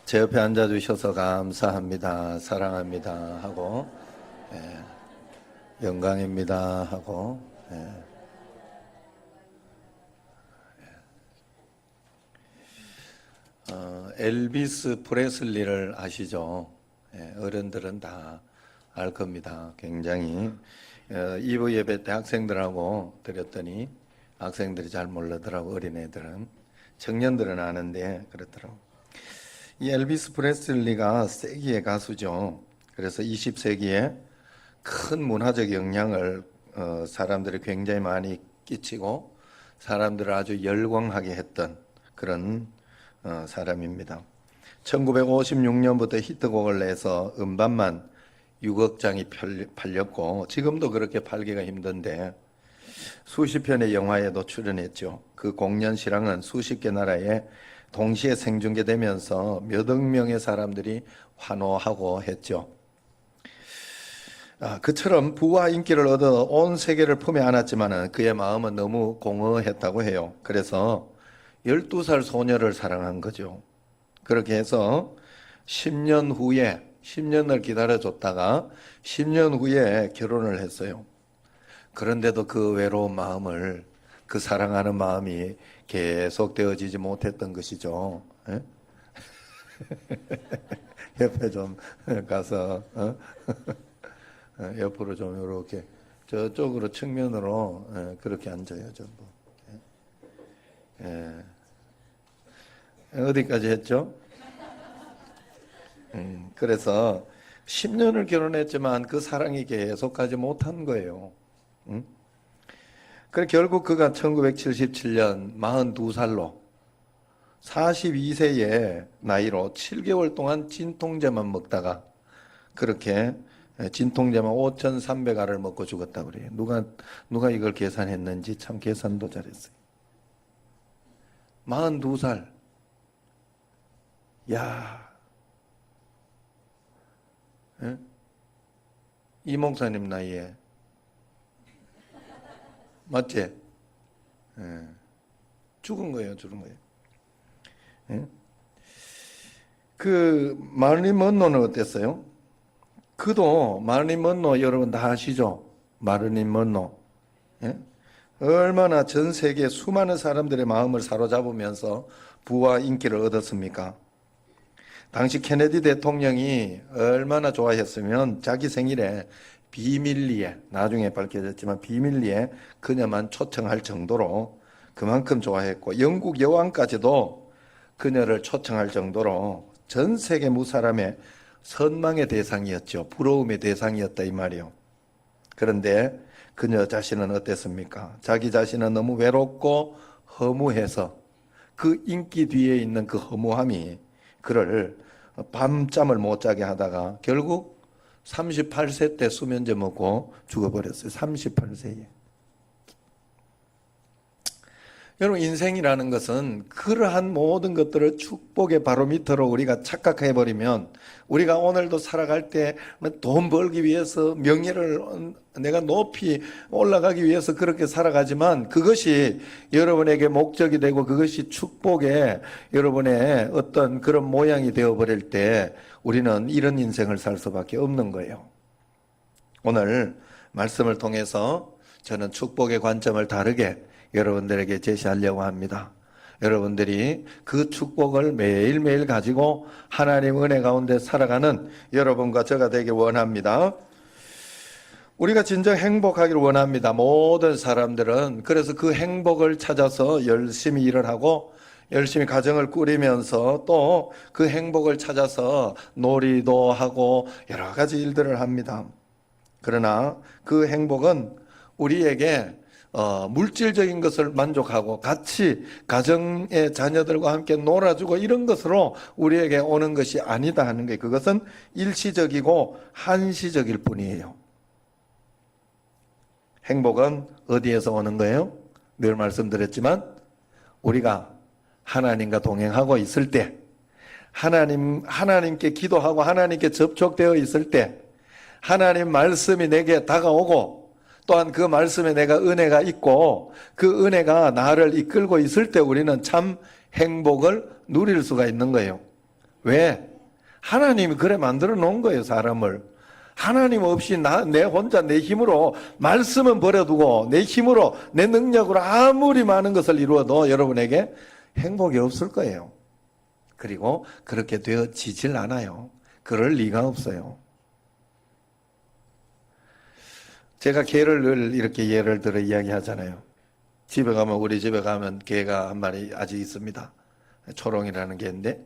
제 옆에 앉아주셔서 감사합니다. 사랑합니다 하고, 영광입니다 하고, 엘비스 프레슬리를 아시죠? 어른들은 다 알 겁니다. 굉장히 이브 예배 때 학생들하고 드렸더니 학생들이 잘 모르더라고. 어린애들은, 청년들은 아는데 그렇더라고. 이 엘비스 프레슬리가 세기의 가수죠. 그래서 20세기에 큰 문화적 영향을 사람들이 굉장히 많이 끼치고 사람들을 아주 열광하게 했던 그런 사람입니다. 1956년부터 히트곡을 내서 음반만 6억 장이 팔렸고 지금도 그렇게 팔기가 힘든데 수십 편의 영화에도 출연했죠. 그 공연 실황은 수십 개 나라에 동시에 생중계되면서 몇 억 명의 사람들이 환호하고 했죠. 그처럼 부와 인기를 얻어 온 세계를 품에 안았지만 그의 마음은 너무 공허했다고 해요. 그래서 12살 소녀를 사랑한 거죠. 그렇게 해서 10년 후에 10년을 기다려줬다가 10년 후에 결혼을 했어요. 그런데도 그 외로운 마음을, 그 사랑하는 마음이 계속 되어지지 못했던 것이죠. 옆에 좀 가서 옆으로 좀 이렇게 저쪽으로 측면으로 그렇게 앉아요. 전부. 어디까지 했죠? 그래서 10년을 결혼했지만 그 사랑이 계속하지 못한 거예요. 그래 결국 그가 1977년 42살로 42세의 나이로 7개월 동안 진통제만 먹다가 그렇게 진통제만 5,300알을 먹고 죽었다고 그래요. 누가 이걸 계산했는지 참 계산도 잘했어요. 42살. 야, 이 목사님 나이에 맞지? 죽은 거예요. 그 마릴린 먼로는 어땠어요? 그도 마릴린 먼로 여러분 다 아시죠? 마릴린 먼로. 얼마나 전 세계 수많은 사람들의 마음을 사로잡으면서 부와 인기를 얻었습니까? 당시 케네디 대통령이 얼마나 좋아했으면 자기 생일에 비밀리에, 나중에 밝혀졌지만 비밀리에 그녀만 초청할 정도로 그만큼 좋아했고 영국 여왕까지도 그녀를 초청할 정도로 전 세계 무사람의 선망의 대상이었죠. 부러움의 대상이었다 이 말이요. 그런데 그녀 자신은 어땠습니까? 자기 자신은 너무 외롭고 허무해서 그 인기 뒤에 있는 그 허무함이 그를 밤잠을 못 자게 하다가 결국 38세 때 수면제 먹고 죽어버렸어요. 38세에. 여러분 인생이라는 것은 그러한 모든 것들을 축복의 바로미터로 우리가 착각해버리면 우리가 오늘도 살아갈 때 돈 벌기 위해서 명예를 내가 높이 올라가기 위해서 그렇게 살아가지만 그것이 여러분에게 목적이 되고 그것이 축복의 여러분의 어떤 그런 모양이 되어버릴 때 우리는 이런 인생을 살 수밖에 없는 거예요. 오늘 말씀을 통해서 저는 축복의 관점을 다르게 여러분들에게 제시하려고 합니다. 여러분들이 그 축복을 매일매일 가지고 하나님 은혜 가운데 살아가는 여러분과 저가 되길 원합니다. 우리가 진정 행복하기를 원합니다. 모든 사람들은. 그래서 그 행복을 찾아서 열심히 일을 하고 열심히 가정을 꾸리면서 또 그 행복을 찾아서 놀이도 하고 여러 가지 일들을 합니다. 그러나 그 행복은 우리에게 물질적인 것을 만족하고 같이 가정의 자녀들과 함께 놀아주고 이런 것으로 우리에게 오는 것이 아니다 하는 게 그것은 일시적이고 한시적일 뿐이에요. 행복은 어디에서 오는 거예요? 늘 말씀드렸지만 우리가 하나님과 동행하고 있을 때 하나님께 기도하고 하나님께 접촉되어 있을 때 하나님 말씀이 내게 다가오고 또한 그 말씀에 내가 은혜가 있고 그 은혜가 나를 이끌고 있을 때 우리는 참 행복을 누릴 수가 있는 거예요. 왜? 하나님이 그래 만들어 놓은 거예요, 사람을. 하나님 없이 내 혼자 내 힘으로 말씀은 버려두고 내 힘으로 내 능력으로 아무리 많은 것을 이루어도 여러분에게 행복이 없을 거예요. 그리고 그렇게 되어지질 않아요. 그럴 리가 없어요. 제가 개를 늘 이렇게 예를 들어 이야기하잖아요. 우리 집에 가면 개가 한 마리 아직 있습니다. 초롱이라는 개인데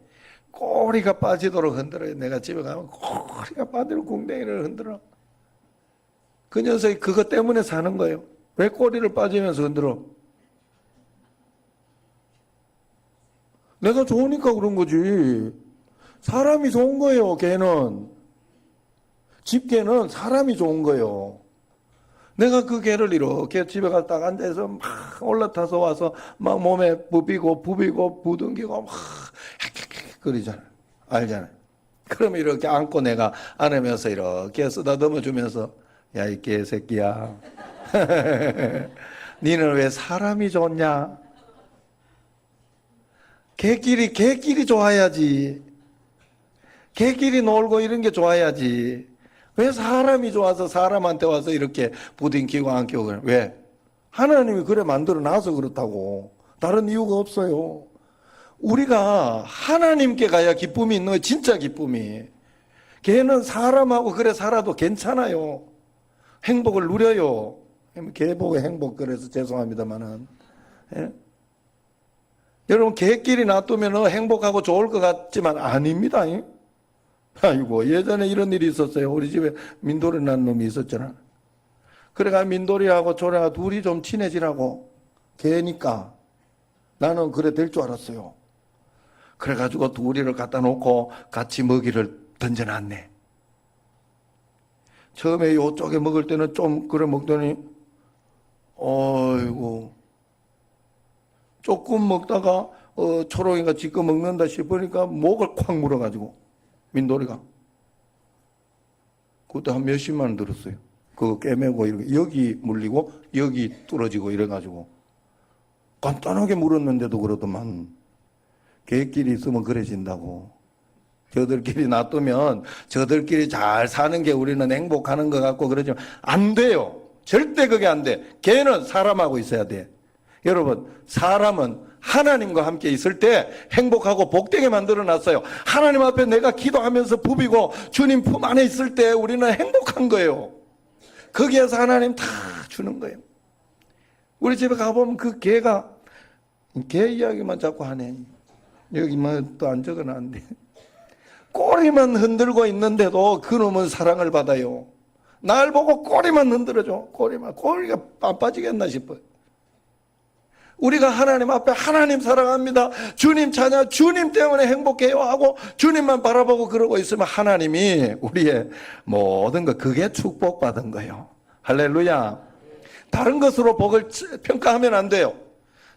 꼬리가 빠지도록 흔들어요. 내가 집에 가면 꼬리가 빠지도록 궁뎅이를 흔들어. 그 녀석이 그것 때문에 사는 거예요. 왜 꼬리를 빠지면서 흔들어? 내가 좋으니까 그런 거지. 사람이 좋은 거예요, 개는. 집개는 사람이 좋은 거예요. 내가 그 개를 이렇게 집에 갔다가 앉아서 막 올라타서 와서 막 몸에 부비고 부둥기고 막 그러잖아요. 알잖아요. 그러면 이렇게 안고 내가 안으면서 이렇게 쓰다듬어 주면서 야, 이 개새끼야. 니는 왜 사람이 좋냐? 개끼리 좋아야지. 개끼리 놀고 이런 게 좋아야지. 왜 사람이 좋아서 사람한테 와서 이렇게 부둥키고 안기고 그래? 왜? 하나님이 그래 만들어 놔서 그렇다고. 다른 이유가 없어요. 우리가 하나님께 가야 기쁨이 있는 거예요. 진짜 기쁨이. 걔는 사람하고 그래 살아도 괜찮아요. 행복을 누려요. 개 보고 행복 그래서 죄송합니다만은. 예? 여러분 개끼리 놔두면 행복하고 좋을 것 같지만 아닙니다. 아이고 예전에 이런 일이 있었어요. 우리 집에 민돌이 난 놈이 있었잖아. 그래가 민돌이하고 조래가 둘이 좀 친해지라고 개니까 나는 그래 될 줄 알았어요. 그래가지고 둘이를 갖다 놓고 같이 먹이를 던져놨네. 처음에 요쪽에 먹을 때는 좀 그래 먹더니 어이구 조금 먹다가 초롱이가 지껏 먹는다 싶으니까 목을 콱 물어가지고 민돌이가 그것도 한 몇십만 원 들었어요. 그거 깨매고 이렇게 여기 물리고 여기 뚫어지고 이래가지고 간단하게 물었는데도 그러더만 개끼리 있으면 그래진다고. 저들끼리 놔두면 저들끼리 잘 사는 게 우리는 행복하는 것 같고 그러지만 안 돼요. 절대 그게 안 돼. 개는 사람하고 있어야 돼. 여러분 사람은 하나님과 함께 있을 때 행복하고 복되게 만들어 놨어요. 하나님 앞에 내가 기도하면서 부비고 주님 품 안에 있을 때 우리는 행복한 거예요. 거기에서 하나님 다 주는 거예요. 우리 집에 가보면 그 개가 개 이야기만 자꾸 하네. 여기만 또 안 적어놨는데 꼬리만 흔들고 있는데도 그놈은 사랑을 받아요. 날 보고 꼬리만 흔들어줘. 꼬리가 안 빠지겠나 싶어요. 우리가 하나님 앞에 하나님 사랑합니다. 주님 찬양, 주님 때문에 행복해요 하고 주님만 바라보고 그러고 있으면 하나님이 우리의 모든 것 그게 축복받은 거예요. 할렐루야. 다른 것으로 복을 평가하면 안 돼요.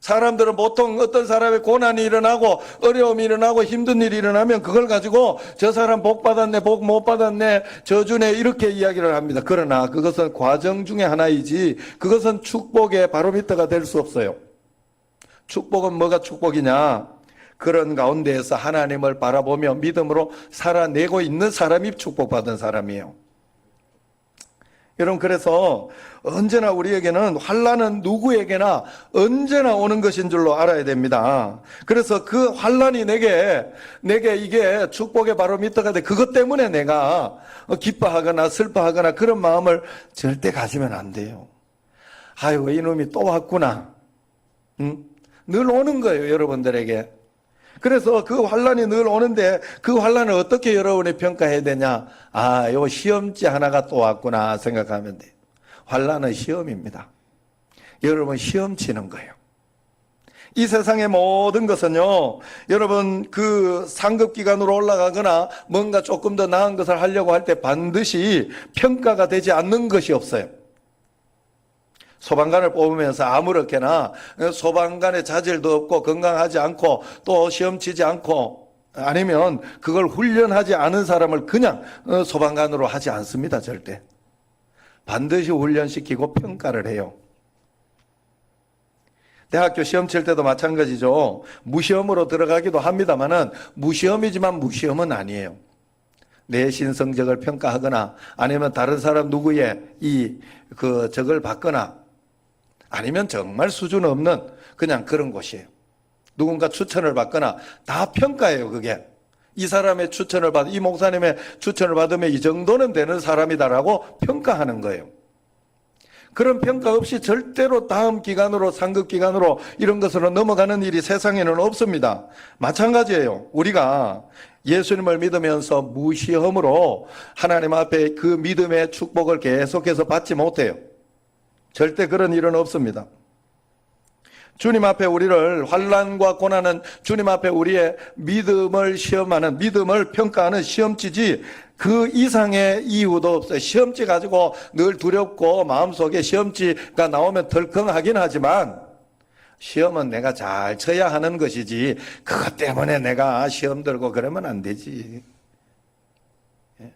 사람들은 보통 어떤 사람의 고난이 일어나고 어려움이 일어나고 힘든 일이 일어나면 그걸 가지고 저 사람 복 받았네, 복 못 받았네, 저주네 이렇게 이야기를 합니다. 그러나 그것은 과정 중에 하나이지 그것은 축복의 바로미터가 될 수 없어요. 축복은 뭐가 축복이냐? 그런 가운데에서 하나님을 바라보며 믿음으로 살아내고 있는 사람이 축복받은 사람이에요. 여러분 그래서 언제나 우리에게는 환난은 누구에게나 언제나 오는 것인 줄로 알아야 됩니다. 그래서 그 환난이 내게 이게 축복의 바로미터가 돼. 그것 때문에 내가 기뻐하거나 슬퍼하거나 그런 마음을 절대 가지면 안 돼요. 아이고 이놈이 또 왔구나. 늘 오는 거예요, 여러분들에게. 그래서 그 환란이 늘 오는데 그 환란을 어떻게 여러분이 평가해야 되냐? 요 시험지 하나가 또 왔구나 생각하면 돼요. 환란은 시험입니다. 여러분 시험 치는 거예요. 이 세상의 모든 것은요, 여러분 그 상급 기관으로 올라가거나 뭔가 조금 더 나은 것을 하려고 할 때 반드시 평가가 되지 않는 것이 없어요. 소방관을 뽑으면서 아무렇게나 소방관의 자질도 없고 건강하지 않고 또 시험 치지 않고 아니면 그걸 훈련하지 않은 사람을 그냥 소방관으로 하지 않습니다. 절대. 반드시 훈련시키고 평가를 해요. 대학교 시험 칠 때도 마찬가지죠. 무시험으로 들어가기도 합니다만은 무시험이지만 무시험은 아니에요. 내신 성적을 평가하거나 아니면 다른 사람 누구의 적을 받거나 아니면 정말 수준 없는 그냥 그런 곳이에요. 누군가 추천을 받거나 다 평가예요, 그게. 이 사람의 추천을 이 목사님의 추천을 받으면 이 정도는 되는 사람이다라고 평가하는 거예요. 그런 평가 없이 절대로 다음 기간으로, 상급 기간으로 이런 것으로 넘어가는 일이 세상에는 없습니다. 마찬가지예요. 우리가 예수님을 믿으면서 무시험으로 하나님 앞에 그 믿음의 축복을 계속해서 받지 못해요. 절대 그런 일은 없습니다. 주님 앞에 우리를 환난과 고난은 주님 앞에 우리의 믿음을 시험하는, 믿음을 평가하는 시험지지 그 이상의 이유도 없어요. 시험지 가지고 늘 두렵고 마음속에 시험지가 나오면 덜컹하긴 하지만 시험은 내가 잘 쳐야 하는 것이지 그것 때문에 내가 시험 들고 그러면 안 되지. 예.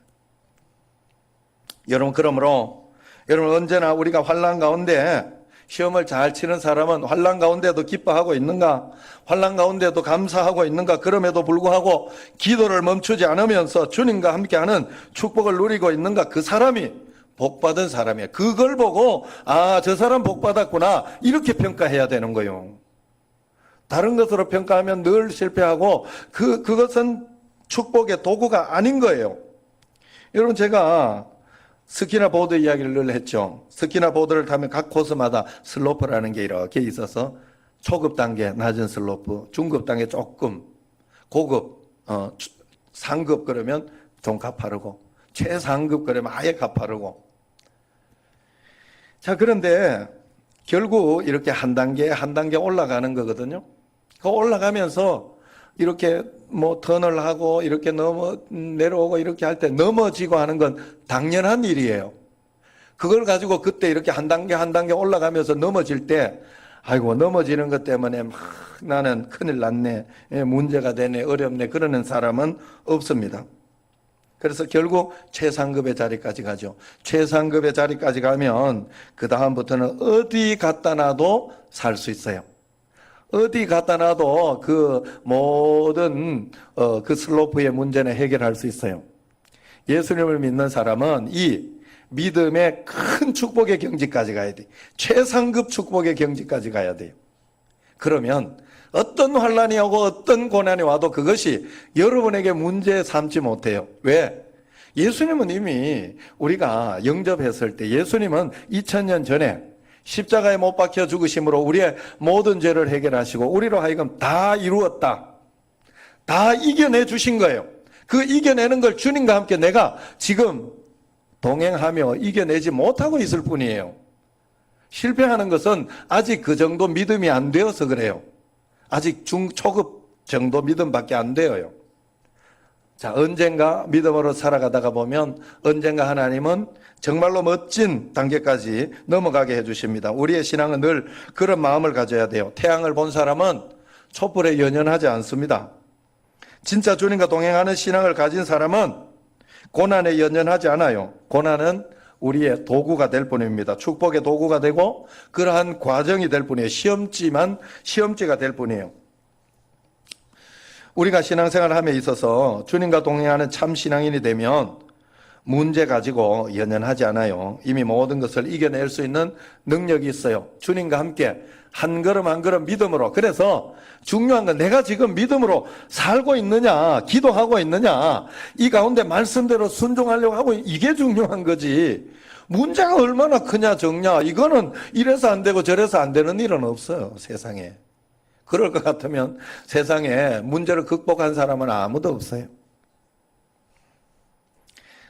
여러분, 그러므로 여러분, 언제나 우리가 환난 가운데 시험을 잘 치는 사람은 환난 가운데도 기뻐하고 있는가? 환난 가운데도 감사하고 있는가? 그럼에도 불구하고 기도를 멈추지 않으면서 주님과 함께하는 축복을 누리고 있는가? 그 사람이 복받은 사람이에요. 그걸 보고 저 사람 복받았구나 이렇게 평가해야 되는 거예요. 다른 것으로 평가하면 늘 실패하고 그것은 축복의 도구가 아닌 거예요. 여러분, 제가 스키나 보드 이야기를 늘 했죠. 스키나 보드를 타면 각 코스마다 슬로프라는 게 이렇게 있어서 초급 단계 낮은 슬로프, 중급 단계 조금, 고급, 상급 그러면 좀 가파르고, 최상급 그러면 아예 가파르고. 자, 그런데 결국 이렇게 한 단계 한 단계 올라가는 거거든요. 그 올라가면서 이렇게 턴을 하고 이렇게 내려오고 이렇게 할 때 넘어지고 하는 건 당연한 일이에요. 그걸 가지고 그때 이렇게 한 단계 한 단계 올라가면서 넘어질 때 아이고 넘어지는 것 때문에 막 나는 큰일 났네, 문제가 되네, 어렵네 그러는 사람은 없습니다. 그래서 결국 최상급의 자리까지 가죠. 최상급의 자리까지 가면 그 다음부터는 어디 갖다 놔도 살 수 있어요. 어디 갖다 놔도 그 모든 그 슬로프의 문제는 해결할 수 있어요. 예수님을 믿는 사람은 이 믿음의 큰 축복의 경지까지 가야 돼요. 최상급 축복의 경지까지 가야 돼요. 그러면 어떤 환난이 오고 어떤 고난이 와도 그것이 여러분에게 문제 삼지 못해요. 왜? 예수님은 이미 우리가 영접했을 때 예수님은 2000년 전에 십자가에 못 박혀 죽으심으로 우리의 모든 죄를 해결하시고 우리로 하여금 다 이루었다. 다 이겨내 주신 거예요. 그 이겨내는 걸 주님과 함께 내가 지금 동행하며 이겨내지 못하고 있을 뿐이에요. 실패하는 것은 아직 그 정도 믿음이 안 되어서 그래요. 아직 초급 정도 믿음밖에 안 되어요. 자, 언젠가 믿음으로 살아가다가 보면 언젠가 하나님은 정말로 멋진 단계까지 넘어가게 해주십니다. 우리의 신앙은 늘 그런 마음을 가져야 돼요. 태양을 본 사람은 촛불에 연연하지 않습니다. 진짜 주님과 동행하는 신앙을 가진 사람은 고난에 연연하지 않아요. 고난은 우리의 도구가 될 뿐입니다. 축복의 도구가 되고 그러한 과정이 될 뿐이에요. 시험지가 될 뿐이에요. 우리가 신앙생활을 함에 있어서 주님과 동행하는 참 신앙인이 되면 문제 가지고 연연하지 않아요. 이미 모든 것을 이겨낼 수 있는 능력이 있어요. 주님과 함께 한 걸음 한 걸음 믿음으로. 그래서 중요한 건 내가 지금 믿음으로 살고 있느냐, 기도하고 있느냐, 이 가운데 말씀대로 순종하려고 하고 이게 중요한 거지. 문제가 얼마나 크냐 적냐 이거는 이래서 안 되고 저래서 안 되는 일은 없어요, 세상에. 그럴 것 같으면 세상에 문제를 극복한 사람은 아무도 없어요.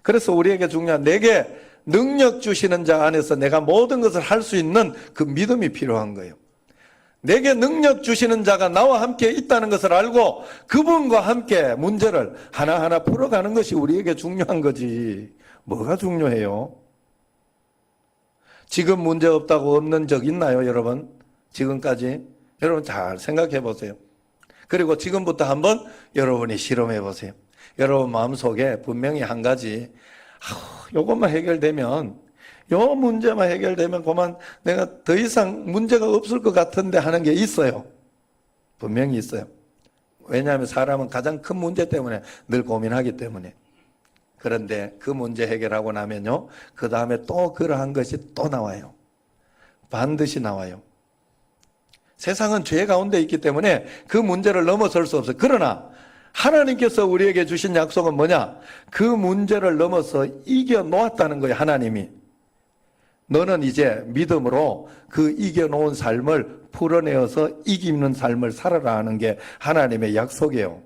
그래서 우리에게 중요한 내게 능력 주시는 자 안에서 내가 모든 것을 할 수 있는 그 믿음이 필요한 거예요. 내게 능력 주시는 자가 나와 함께 있다는 것을 알고 그분과 함께 문제를 하나하나 풀어가는 것이 우리에게 중요한 거지. 뭐가 중요해요? 지금 문제 없다고 없는 적 있나요, 여러분? 지금까지? 여러분 잘 생각해 보세요. 그리고 지금부터 한번 여러분이 실험해 보세요. 여러분 마음속에 분명히 한 가지, 요것만 해결되면 요 문제만 해결되면 그만 내가 더 이상 문제가 없을 것 같은데 하는 게 있어요. 분명히 있어요. 왜냐하면 사람은 가장 큰 문제 때문에 늘 고민하기 때문에. 그런데 그 문제 해결하고 나면요, 그 다음에 또 그러한 것이 또 나와요. 반드시 나와요. 세상은 죄 가운데 있기 때문에 그 문제를 넘어설 수 없어요. 그러나 하나님께서 우리에게 주신 약속은 뭐냐? 그 문제를 넘어서 이겨놓았다는 거예요. 하나님이. 너는 이제 믿음으로 그 이겨놓은 삶을 풀어내어서 이기는 삶을 살아라 하는 게 하나님의 약속이에요.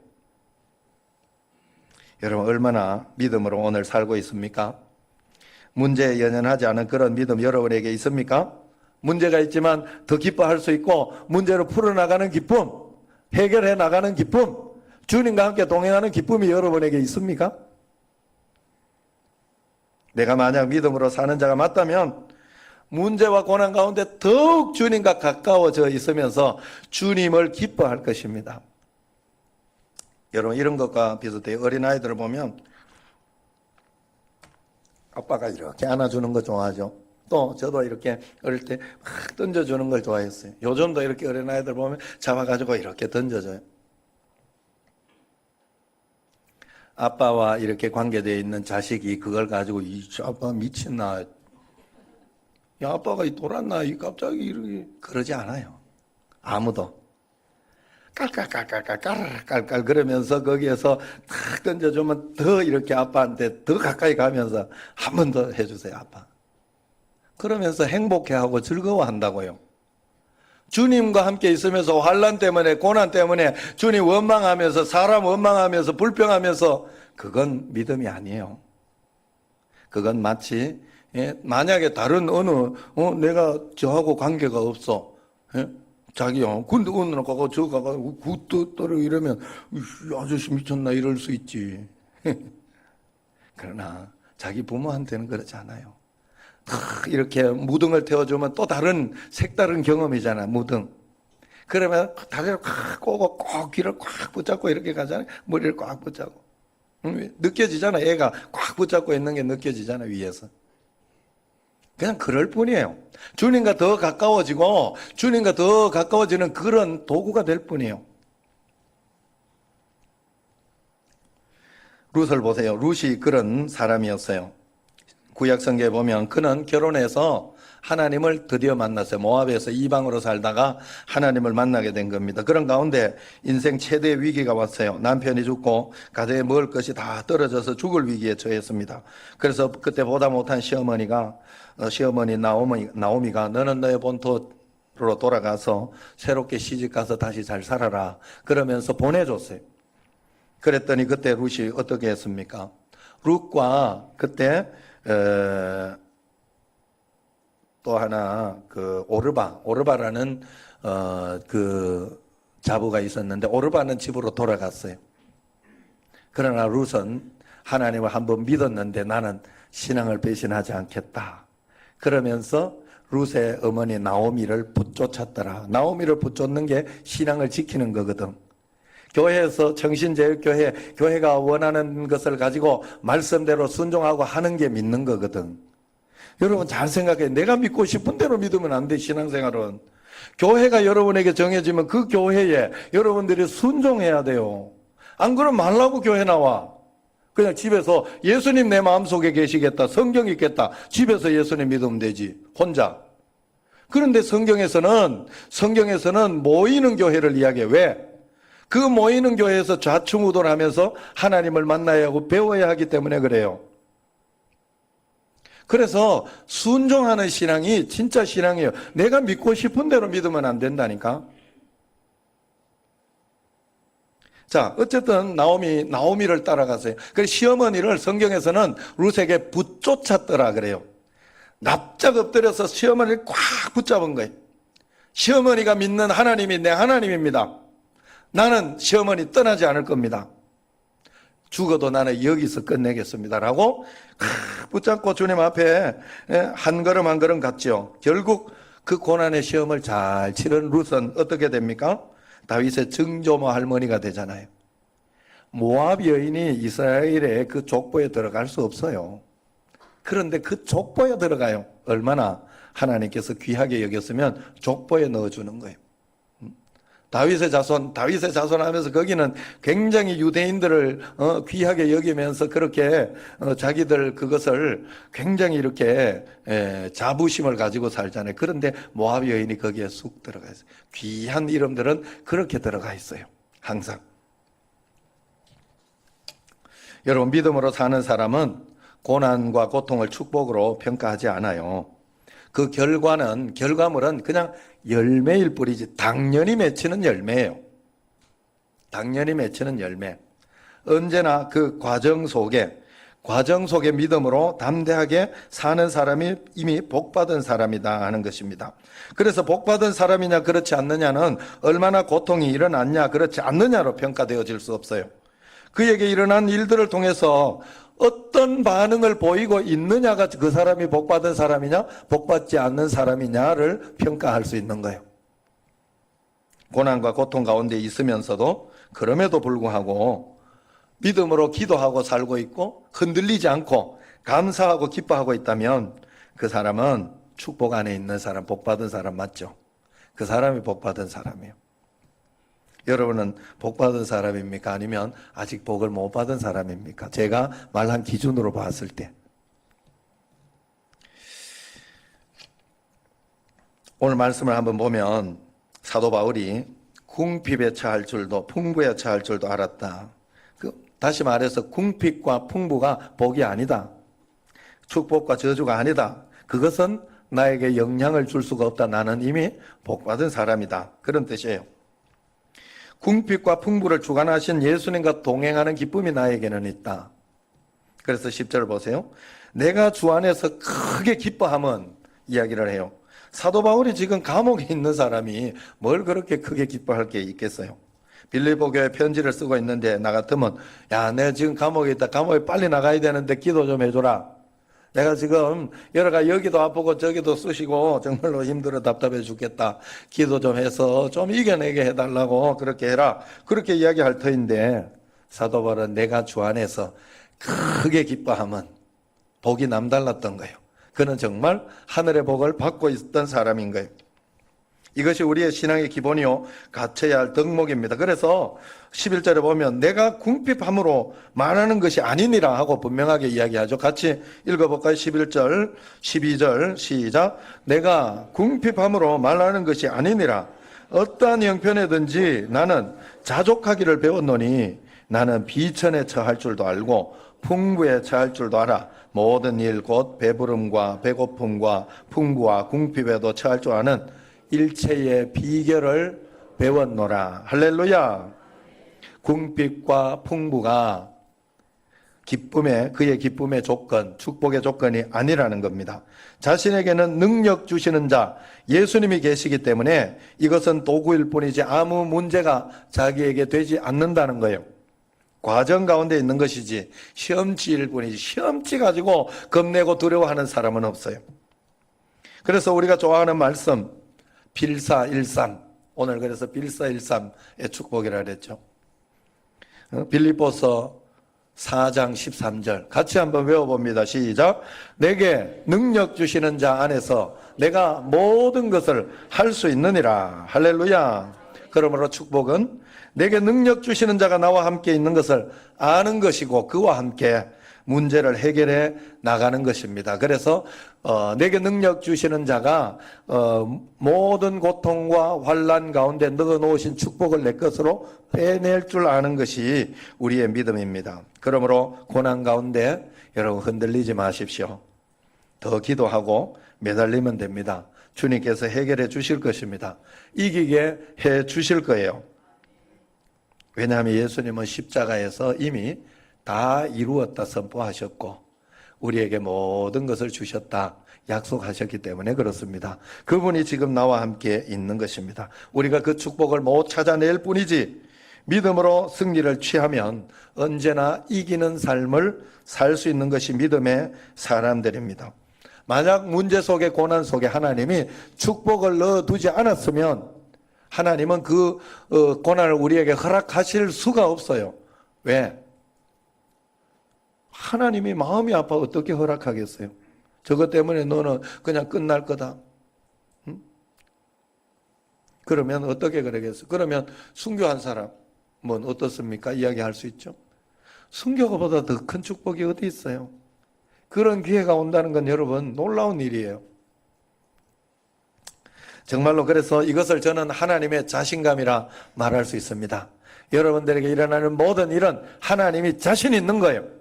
여러분 얼마나 믿음으로 오늘 살고 있습니까? 문제에 연연하지 않은 그런 믿음 여러분에게 있습니까? 문제가 있지만 더 기뻐할 수 있고 문제를 풀어나가는 기쁨, 해결해 나가는 기쁨, 주님과 함께 동행하는 기쁨이 여러분에게 있습니까? 내가 만약 믿음으로 사는 자가 맞다면 문제와 고난 가운데 더욱 주님과 가까워져 있으면서 주님을 기뻐할 것입니다. 여러분 이런 것과 비슷해요. 어린아이들을 보면 아빠가 이렇게 안아주는 거 좋아하죠. 또 저도 이렇게 어릴 때 막 던져주는 걸 좋아했어요. 요즘도 이렇게 어린아이들 보면 잡아가지고 이렇게 던져줘요. 아빠와 이렇게 관계되어 있는 자식이 그걸 가지고 이 아빠 미친나, 야 아빠가 돌았나, 이 갑자기 이렇게 그러지 않아요. 아무도 깔깔깔깔깔깔깔 그러면서 거기에서 탁 던져주면 더 이렇게 아빠한테 더 가까이 가면서 한 번 더 해주세요 아빠. 그러면서 행복해하고 즐거워한다고요. 주님과 함께 있으면서 환난 때문에 고난 때문에 주님 원망하면서 사람 원망하면서 불평하면서 그건 믿음이 아니에요. 그건 마치 만약에 다른 어느 내가 저하고 관계가 없어. 자기요. 근데 어느 날 가고 저 가고 굿도 떨어 이러면 이 아저씨 미쳤나 이럴 수 있지. 그러나 자기 부모한테는 그렇지 않아요. 이렇게 무등을 태워주면 또 다른 색다른 경험이잖아. 무등. 그러면 다리를 꽉 꼬고 꼭 귀를 꽉 붙잡고 이렇게 가잖아요. 머리를 꽉 붙잡고. 느껴지잖아. 애가 꽉 붙잡고 있는 게 느껴지잖아. 위에서. 그냥 그럴 뿐이에요. 주님과 더 가까워지고 주님과 더 가까워지는 그런 도구가 될 뿐이에요. 룻을 보세요. 룻이 그런 사람이었어요. 구약성경에 보면 그는 결혼해서 하나님을 드디어 만났어요. 모압에서 이방으로 살다가 하나님을 만나게 된 겁니다. 그런 가운데 인생 최대 위기가 왔어요. 남편이 죽고 가정에 먹을 것이 다 떨어져서 죽을 위기에 처했습니다. 그래서 그때 보다 못한 시어머니 나오미가 너는 너의 본토로 돌아가서 새롭게 시집가서 다시 잘 살아라 그러면서 보내줬어요. 그랬더니 그때 룻이 어떻게 했습니까? 룻과 그때 또 하나 그 오르바라는 그 자부가 있었는데 오르바는 집으로 돌아갔어요. 그러나 룻은 하나님을 한번 믿었는데 나는 신앙을 배신하지 않겠다. 그러면서 룻의 어머니 나오미를 붙쫓았더라. 나오미를 붙쫓는 게 신앙을 지키는 거거든. 교회에서 정신제일교회가 원하는 것을 가지고 말씀대로 순종하고 하는 게 믿는 거거든. 여러분 잘 생각해. 내가 믿고 싶은 대로 믿으면 안 돼. 신앙생활은. 교회가 여러분에게 정해지면 그 교회에 여러분들이 순종해야 돼요. 안 그러면 말라고 교회 나와. 그냥 집에서 예수님 내 마음속에 계시겠다. 성경 있겠다. 집에서 예수님 믿으면 되지. 혼자. 그런데 성경에서는 모이는 교회를 이야기해. 왜? 그 모이는 교회에서 좌충우돌하면서 하나님을 만나야 하고 배워야 하기 때문에 그래요. 그래서 순종하는 신앙이 진짜 신앙이에요. 내가 믿고 싶은 대로 믿으면 안 된다니까. 자, 어쨌든 나오미를 따라갔어요. 그래서 시어머니를 성경에서는 룻에게 붙쫓았더라 그래요. 납작 엎드려서 시어머니를 꽉 붙잡은 거예요. 시어머니가 믿는 하나님이 내 하나님입니다. 나는 시어머니 떠나지 않을 겁니다. 죽어도 나는 여기서 끝내겠습니다. 라고 붙잡고 주님 앞에 한 걸음 한 걸음 갔죠. 결국 그 고난의 시험을 잘 치른 룻은 어떻게 됩니까? 다윗의 증조모 할머니가 되잖아요. 모압 여인이 이스라엘의 그 족보에 들어갈 수 없어요. 그런데 그 족보에 들어가요. 얼마나 하나님께서 귀하게 여겼으면 족보에 넣어주는 거예요. 다윗의 자손 하면서 거기는 굉장히 유대인들을 귀하게 여기면서 그렇게 자기들 그것을 굉장히 이렇게 자부심을 가지고 살잖아요. 그런데 모압 여인이 거기에 쑥 들어가 있어요. 귀한 이름들은 그렇게 들어가 있어요. 항상. 여러분, 믿음으로 사는 사람은 고난과 고통을 축복으로 평가하지 않아요. 그 결과물은 그냥 열매일 뿐이지 당연히 맺히는 열매예요. 당연히 맺히는 열매. 언제나 그 과정 속에 믿음으로 담대하게 사는 사람이 이미 복받은 사람이다 하는 것입니다. 그래서 복받은 사람이냐 그렇지 않느냐는 얼마나 고통이 일어났냐 그렇지 않느냐로 평가되어질 수 없어요. 그에게 일어난 일들을 통해서 어떤 반응을 보이고 있느냐가 그 사람이 복받은 사람이냐 복받지 않는 사람이냐를 평가할 수 있는 거예요. 고난과 고통 가운데 있으면서도 그럼에도 불구하고 믿음으로 기도하고 살고 있고 흔들리지 않고 감사하고 기뻐하고 있다면 그 사람은 축복 안에 있는 사람, 복받은 사람 맞죠? 그 사람이 복받은 사람이에요. 여러분은 복받은 사람입니까? 아니면 아직 복을 못 받은 사람입니까? 제가 말한 기준으로 봤을 때. 오늘 말씀을 한번 보면 사도 바울이 궁핍에 처할 줄도 풍부에 처할 줄도 알았다. 다시 말해서 궁핍과 풍부가 복이 아니다. 축복과 저주가 아니다. 그것은 나에게 영향을 줄 수가 없다. 나는 이미 복받은 사람이다. 그런 뜻이에요. 궁핍과 풍부를 주관하신 예수님과 동행하는 기쁨이 나에게는 있다. 그래서 10절 보세요. 내가 주 안에서 크게 기뻐함은 이야기를 해요. 사도 바울이 지금 감옥에 있는 사람이 뭘 그렇게 크게 기뻐할 게 있겠어요? 빌립보 교회 편지를 쓰고 있는데 나 같으면 야, 내가 지금 감옥에 있다. 감옥에 빨리 나가야 되는데 기도 좀 해줘라. 내가 지금 여러가 여기도 아프고 저기도 쑤시고 정말로 힘들어 답답해 죽겠다. 기도 좀 해서 좀 이겨내게 해달라고 그렇게 해라. 그렇게 이야기할 터인데 사도 바울은 내가 주 안에서 크게 기뻐하면 복이 남달랐던 거예요. 그는 정말 하늘의 복을 받고 있던 사람인 거예요. 이것이 우리의 신앙의 기본이요 갖춰야 할 덕목입니다. 그래서 11절에 보면 내가 궁핍함으로 말하는 것이 아니니라 하고 분명하게 이야기하죠. 같이 읽어볼까요? 11절 12절 시작. 내가 궁핍함으로 말하는 것이 아니니라. 어떠한 형편에든지 나는 자족하기를 배웠노니 나는 비천에 처할 줄도 알고 풍부에 처할 줄도 알아. 모든 일 곧 배부름과 배고픔과 풍부와 궁핍에도 처할 줄 아는 일체의 비결을 배웠노라. 할렐루야. 궁핍과 풍부가 그의 기쁨의 조건, 축복의 조건이 아니라는 겁니다. 자신에게는 능력 주시는 자, 예수님이 계시기 때문에 이것은 도구일 뿐이지 아무 문제가 자기에게 되지 않는다는 거예요. 과정 가운데 있는 것이지 시험치일 뿐이지 시험치 가지고 겁내고 두려워하는 사람은 없어요. 그래서 우리가 좋아하는 말씀 빌사일삼, 오늘 그래서 빌사일삼의 축복이라 그랬죠. 빌립보서 4장 13절 같이 한번 외워봅니다. 시작. 내게 능력 주시는 자 안에서 내가 모든 것을 할 수 있느니라. 할렐루야. 그러므로 축복은 내게 능력 주시는 자가 나와 함께 있는 것을 아는 것이고 그와 함께 문제를 해결해 나가는 것입니다. 그래서 내게 능력 주시는 자가 모든 고통과 환난 가운데 넣어놓으신 축복을 내 것으로 빼낼 줄 아는 것이 우리의 믿음입니다. 그러므로 고난 가운데 여러분 흔들리지 마십시오. 더 기도하고 매달리면 됩니다. 주님께서 해결해 주실 것입니다. 이기게 해 주실 거예요. 왜냐하면 예수님은 십자가에서 이미 다 이루었다 선포하셨고 우리에게 모든 것을 주셨다 약속하셨기 때문에 그렇습니다. 그분이 지금 나와 함께 있는 것입니다. 우리가 그 축복을 못 찾아낼 뿐이지 믿음으로 승리를 취하면 언제나 이기는 삶을 살 수 있는 것이 믿음의 사람들입니다. 만약 문제 속에 고난 속에 하나님이 축복을 넣어두지 않았으면 하나님은 그 고난을 우리에게 허락하실 수가 없어요. 왜? 하나님이 마음이 아파 어떻게 허락하겠어요? 저것 때문에 너는 그냥 끝날 거다. 응? 그러면 어떻게 그러겠어요? 그러면 순교한 사람은 어떻습니까? 이야기할 수 있죠. 순교보다 더 큰 축복이 어디 있어요? 그런 기회가 온다는 건 여러분 놀라운 일이에요. 정말로 그래서 이것을 저는 하나님의 자신감이라 말할 수 있습니다. 여러분들에게 일어나는 모든 일은 하나님이 자신 있는 거예요.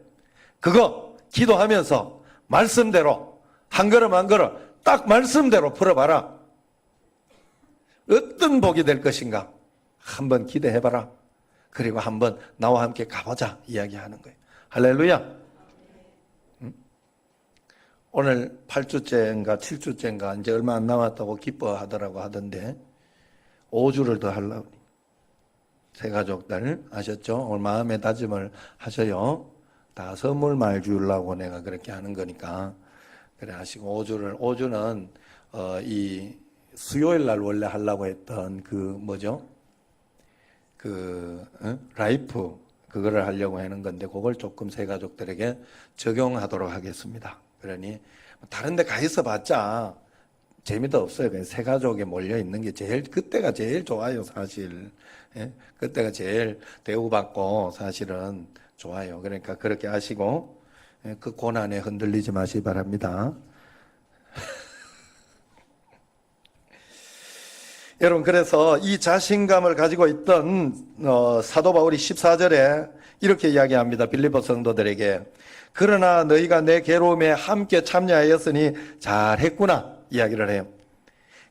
그거 기도하면서 말씀대로 한 걸음 한 걸음 딱 말씀대로 풀어봐라. 어떤 복이 될 것인가 한번 기대해봐라. 그리고 한번 나와 함께 가보자 이야기하는 거예요. 할렐루야. 오늘 8주째인가 7주째인가 이제 얼마 안 남았다고 기뻐하더라고 하던데 5주를 더 하려고. 새 가족들 아셨죠? 오늘 마음의 다짐을 하셔요. 다 선물 많이 주려고 내가 그렇게 하는 거니까 그래 하시고 5주는 이 수요일 날 원래 하려고 했던 라이프 그거를 하려고 하는 건데 그걸 조금 새 가족들에게 적용하도록 하겠습니다. 그러니 다른 데 가 있어 봤자 재미도 없어요. 그냥 새 가족에 몰려 있는 게 그때가 제일 좋아요, 사실. 예? 그때가 제일 대우받고 사실은 좋아요. 그러니까 그렇게 하시고 그 고난에 흔들리지 마시기 바랍니다. 여러분 그래서 이 자신감을 가지고 있던 사도 바울이 14절에 이렇게 이야기합니다. 빌립보 성도들에게 그러나 너희가 내 괴로움에 함께 참여하였으니 잘했구나 이야기를 해요.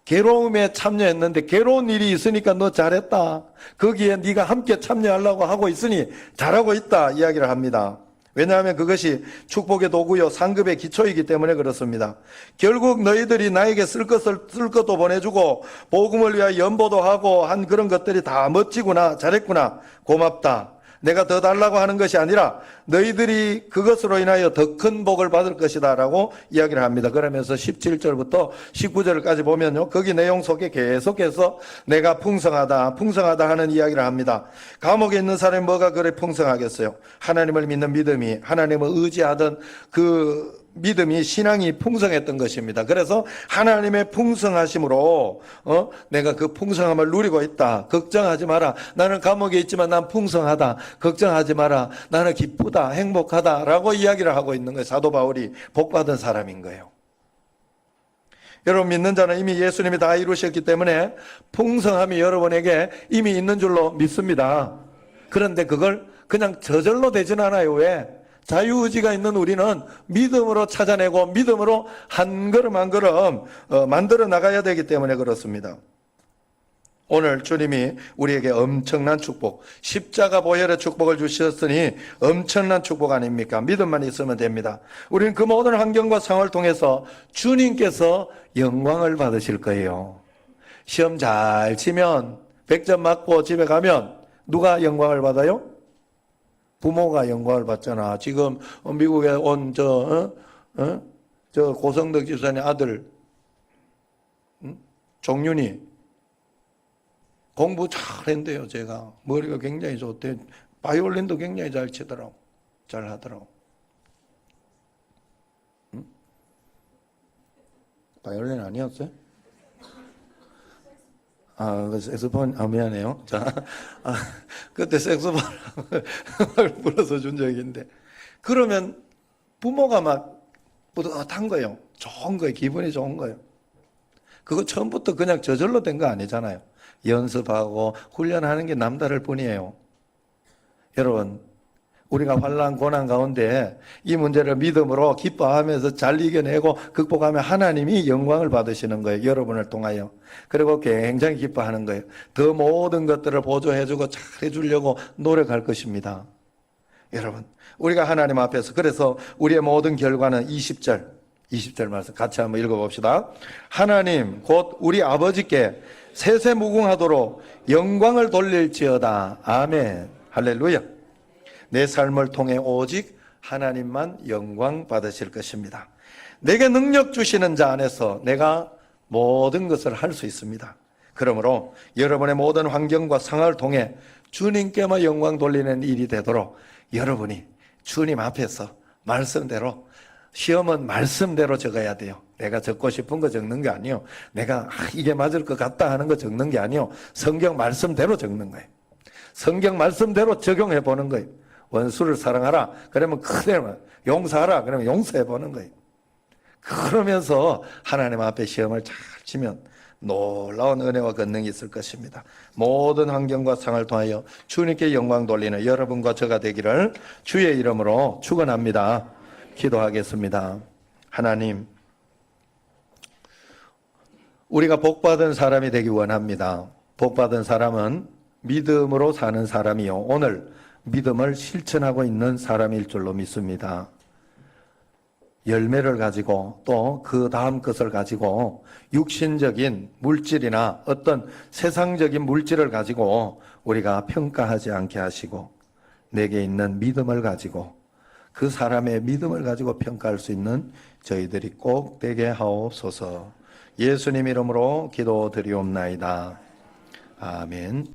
괴로움에 참여했는데 괴로운 일이 있으니까 너 잘했다. 거기에 네가 함께 참여하려고 하고 있으니 잘하고 있다 이야기를 합니다. 왜냐하면 그것이 축복의 도구요 상급의 기초이기 때문에 그렇습니다. 결국 너희들이 나에게 쓸 것도 보내주고 복음을 위하여 연보도 하고 한 그런 것들이 다 멋지구나, 잘했구나, 고맙다. 내가 더 달라고 하는 것이 아니라 너희들이 그것으로 인하여 더 큰 복을 받을 것이다 라고 이야기를 합니다. 그러면서 17절부터 19절까지 보면요, 거기 내용 속에 계속해서 내가 풍성하다 하는 이야기를 합니다. 감옥에 있는 사람이 뭐가 그래 풍성하겠어요? 하나님을 믿는 믿음이, 하나님을 의지하던 그 믿음이, 신앙이 풍성했던 것입니다. 그래서 하나님의 풍성하심으로 내가 그 풍성함을 누리고 있다. 걱정하지 마라. 나는 감옥에 있지만 난 풍성하다. 걱정하지 마라. 나는 기쁘다. 행복하다. 라고 이야기를 하고 있는 거예요. 사도 바울이 복받은 사람인 거예요. 여러분 믿는 자는 이미 예수님이 다 이루셨기 때문에 풍성함이 여러분에게 이미 있는 줄로 믿습니다. 그런데 그걸 그냥 저절로 되진 않아요. 왜? 자유의지가 있는 우리는 믿음으로 찾아내고 믿음으로 한 걸음 한 걸음 만들어 나가야 되기 때문에 그렇습니다. 오늘 주님이 우리에게 엄청난 축복, 십자가 보혈의 축복을 주셨으니 엄청난 축복 아닙니까? 믿음만 있으면 됩니다. 우리는 그 모든 환경과 상황을 통해서 주님께서 영광을 받으실 거예요. 시험 잘 치면 100점 맞고 집에 가면 누가 영광을 받아요? 부모가 영광을 받잖아. 지금 미국에 온 저 고성덕 집사님 아들 종윤이 공부 잘했는데요. 제가 머리가 굉장히 좋대. 바이올린도 굉장히 잘 치더라고. 잘 하더라고. 바이올린 아니었어요? 색소폰, 미안해요. 자, 그때 색소폰을 불러서 준 적이 있는데. 그러면 부모가 막 뿌듯한 거예요. 좋은 거예요. 기분이 좋은 거예요. 그거 처음부터 그냥 저절로 된 거 아니잖아요. 연습하고 훈련하는 게 남다를 뿐이에요. 여러분, 우리가 환난 고난 가운데 이 문제를 믿음으로 기뻐하면서 잘 이겨내고 극복하면 하나님이 영광을 받으시는 거예요. 여러분을 통하여. 그리고 굉장히 기뻐하는 거예요. 더 모든 것들을 보조해주고 잘해주려고 노력할 것입니다. 여러분, 우리가 하나님 앞에서, 그래서 우리의 모든 결과는 20절 말씀 같이 한번 읽어봅시다. 하나님 곧 우리 아버지께 세세무궁하도록 영광을 돌릴지어다. 아멘. 할렐루야. 내 삶을 통해 오직 하나님만 영광 받으실 것입니다. 내게 능력 주시는 자 안에서 내가 모든 것을 할 수 있습니다. 그러므로 여러분의 모든 환경과 상황을 통해 주님께만 영광 돌리는 일이 되도록 여러분이 주님 앞에서 말씀대로. 시험은 말씀대로 적어야 돼요. 내가 적고 싶은 거 적는 게 아니요. 내가 이게 맞을 것 같다 하는 거 적는 게 아니요. 성경 말씀대로 적는 거예요. 성경 말씀대로 적용해 보는 거예요. 원수를 사랑하라. 그러면 그대로 용서하라. 그러면 용서해 보는 거예요. 그러면서 하나님 앞에 시험을 잘 치면 놀라운 은혜와 권능이 있을 것입니다. 모든 환경과 상황을 통하여 주님께 영광 돌리는 여러분과 저가 되기를 주의 이름으로 축원합니다. 기도하겠습니다. 하나님, 우리가 복받은 사람이 되기 원합니다. 복받은 사람은 믿음으로 사는 사람이요, 오늘 믿음을 실천하고 있는 사람일 줄로 믿습니다. 열매를 가지고 또 그 다음 것을 가지고 육신적인 물질이나 어떤 세상적인 물질을 가지고 우리가 평가하지 않게 하시고, 내게 있는 믿음을 가지고 그 사람의 믿음을 가지고 평가할 수 있는 저희들이 꼭 되게 하옵소서. 예수님 이름으로 기도드리옵나이다. 아멘.